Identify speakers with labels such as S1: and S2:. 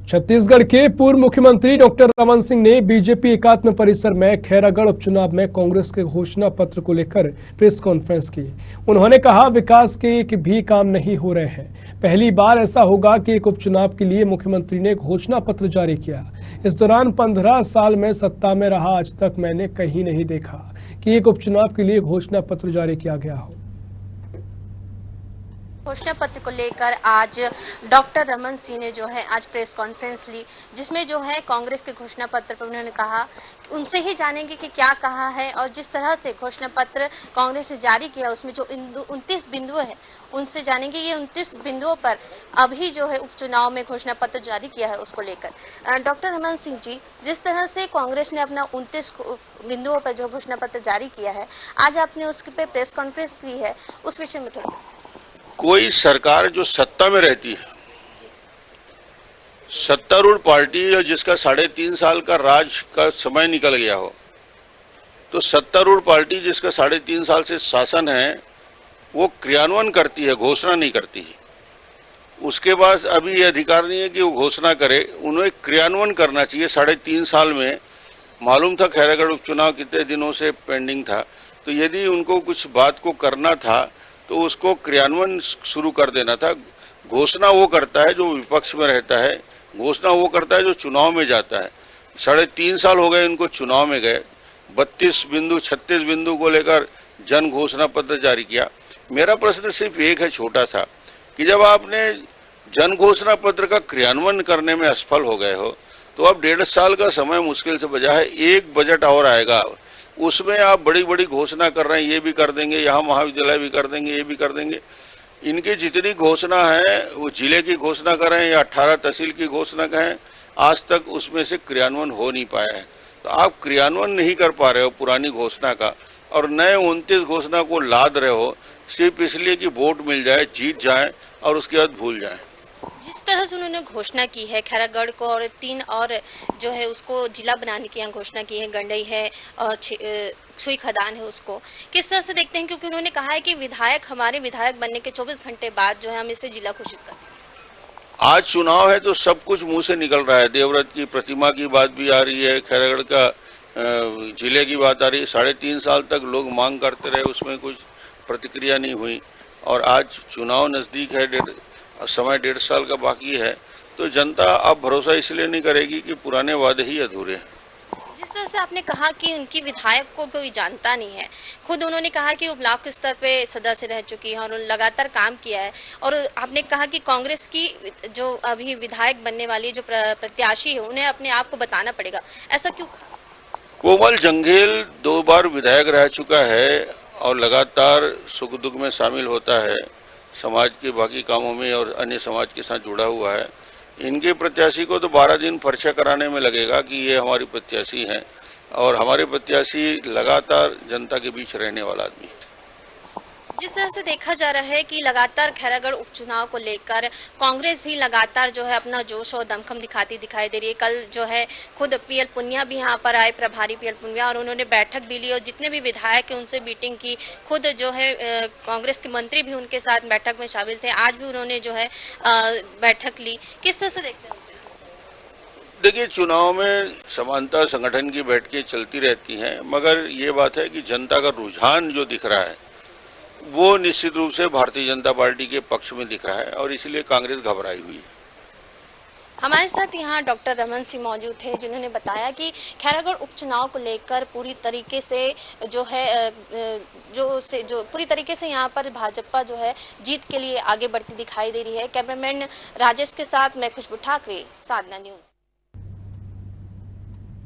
S1: छत्तीसगढ़ के पूर्व मुख्यमंत्री डॉक्टर रमन सिंह ने बीजेपी एकात्म परिसर में खैरागढ़ उपचुनाव में कांग्रेस के घोषणा पत्र को लेकर प्रेस कॉन्फ्रेंस की। उन्होंने कहा, विकास के एक भी काम नहीं हो रहे हैं। पहली बार ऐसा होगा कि एक उपचुनाव के लिए मुख्यमंत्री ने घोषणा पत्र जारी किया। इस दौरान 15 साल में सत्ता में रहा, आज तक मैंने कहीं नहीं देखा कि एक उपचुनाव के लिए घोषणा पत्र जारी किया गया हो।
S2: घोषणा पत्र को लेकर आज डॉक्टर रमन सिंह ने जो है आज प्रेस कॉन्फ्रेंस ली, जिसमें जो है कांग्रेस के घोषणा पत्र पर उन्होंने कहा कि उनसे ही जानेंगे कि क्या कहा है और जिस तरह से घोषणा पत्र कांग्रेस ने जारी किया उसमें जो 29 बिंदु है उनसे जानेंगे ये 29 बिंदुओं पर अभी जो है उपचुनाव में घोषणा पत्र जारी किया है उसको लेकर। डॉक्टर रमन सिंह जी, जिस तरह से कांग्रेस ने अपना 29 बिंदुओं पर जो घोषणा पत्र जारी किया है, आज आपने उसके पे प्रेस कॉन्फ्रेंस की है, उस विषय में थोड़ा।
S3: कोई सरकार जो सत्ता में रहती है, सत्तारूढ़ पार्टी और जिसका 3.5 साल का राज का समय निकल गया हो, तो सत्तारूढ़ पार्टी जिसका 3.5 साल से शासन है वो क्रियान्वयन करती है, घोषणा नहीं करती है। उसके पास अभी ये अधिकार नहीं है कि वो घोषणा करे, उन्हें क्रियान्वयन करना चाहिए। 3.5 साल में मालूम था खैरागढ़ उपचुनाव कितने दिनों से पेंडिंग था, तो यदि उनको कुछ बात को करना था तो उसको क्रियान्वयन शुरू कर देना था। घोषणा वो करता है जो विपक्ष में रहता है, घोषणा वो करता है जो चुनाव में जाता है। 3.5 साल हो गए इनको चुनाव में गए, 32 बिंदु 36 बिंदु को लेकर जन घोषणा पत्र जारी किया। मेरा प्रश्न सिर्फ एक है छोटा सा, कि जब आपने जन घोषणा पत्र का क्रियान्वयन करने में असफल हो गए हो तो अब 1.5 साल का समय मुश्किल से बचा है। एक बजट और आएगा, उसमें आप बड़ी बड़ी घोषणा कर रहे हैं, ये भी कर देंगे, यहाँ महाविद्यालय भी कर देंगे, ये भी कर देंगे। इनकी जितनी घोषणा है वो जिले की घोषणा करें या 18 तहसील की घोषणा करें, आज तक उसमें से क्रियान्वयन हो नहीं पाया है। तो आप क्रियान्वयन नहीं कर पा रहे हो पुरानी घोषणा का, और नए 29 घोषणा को लाद रहे हो सिर्फ इसलिए कि वोट मिल जाए, जीत जाए और उसके बाद भूल जाए।
S2: जिस तरह से उन्होंने घोषणा की है खैरागढ़ को और 3 और जो है उसको जिला बनाने की यहाँ घोषणा की है, गंडई है और सुई खदान है, उसको किस तरह से देखते हैं? क्योंकि उन्होंने कहा है कि हमारे विधायक बनने के 24 घंटे बाद जो है हम इसे जिला घोषित करें।
S3: आज चुनाव है तो सब कुछ मुंह से निकल रहा है। देवव्रत की प्रतिमा की बात भी आ रही है, खैरागढ़ का जिले की बात आ रही है। 3.5 साल तक लोग मांग करते रहे, उसमें कुछ प्रतिक्रिया नहीं हुई, और आज चुनाव नजदीक है, समय 1.5 साल का बाकी है, तो जनता अब भरोसा इसलिए नहीं करेगी कि पुराने वादे ही अधूरे हैं।
S2: जिस तरह से आपने कहा कि उनकी विधायक को कोई जानता नहीं है, खुद उन्होंने कहा कि वो ब्लॉक के स्तर पे सदस्य रह चुकी है और लगातार काम किया है, और आपने कहा कि कांग्रेस की जो अभी विधायक बनने वाली जो प्रत्याशी है उन्हें अपने आप को बताना पड़ेगा, ऐसा क्यों कहा?
S3: कोमल जंघेल 2 बार विधायक रह चुका है और लगातार सुख दुख में शामिल होता है, समाज के बाकी कामों में और अन्य समाज के साथ जुड़ा हुआ है। इनके प्रत्याशी को तो 12 दिन पर्चा कराने में लगेगा कि ये हमारी प्रत्याशी हैं, और हमारे प्रत्याशी लगातार जनता के बीच रहने वाला आदमी है।
S2: जिस तरह से देखा जा रहा है कि लगातार खैरागढ़ उपचुनाव को लेकर कांग्रेस भी लगातार जो है अपना जोश और दमखम दिखाती दिखाई दे रही है। कल जो है खुद पीएल पुनिया भी यहाँ पर आए, प्रभारी पीएल पुनिया, और उन्होंने बैठक भी ली और जितने भी विधायक हैं उनसे मीटिंग की। खुद जो है कांग्रेस के मंत्री भी उनके साथ बैठक में शामिल थे, आज भी उन्होंने जो है बैठक ली। किस तरह से देखते हैं?
S3: देखिए, चुनाव में समानता संगठन की बैठकें चलती रहती हैं, मगर ये बात है कि जनता का रुझान जो दिख रहा है वो निश्चित रूप से भारतीय जनता पार्टी के पक्ष में दिख रहा है, और इसलिए कांग्रेस घबराई हुई है।
S2: हमारे साथ यहाँ डॉक्टर रमन सिंह मौजूद थे, जिन्होंने बताया कि खैरागढ़ उपचुनाव को लेकर पूरी तरीके से जो है पूरी तरीके से यहाँ पर भाजपा जो है जीत के लिए आगे बढ़ती दिखाई दे रही है। कैमरामैन राजेश के साथ मैं खुशबू ठाकरे, साधना न्यूज।